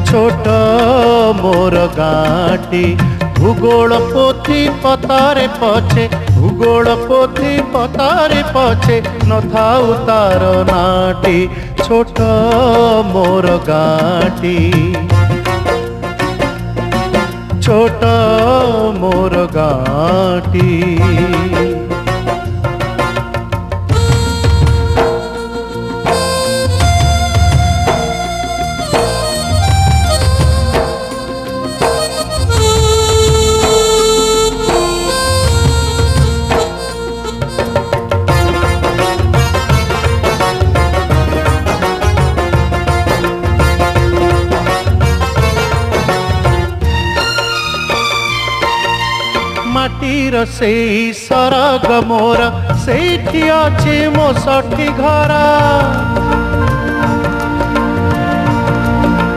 छोट मोर गाँटी भूगोल पोथी पतारे पछे भूगोल पोथी पतारे पछे न थाउ तार नाटी छोट मोर गाँटी छोट मोर गाँटी। माटीर से सरग मोर सेठी अछि मो सठी घरा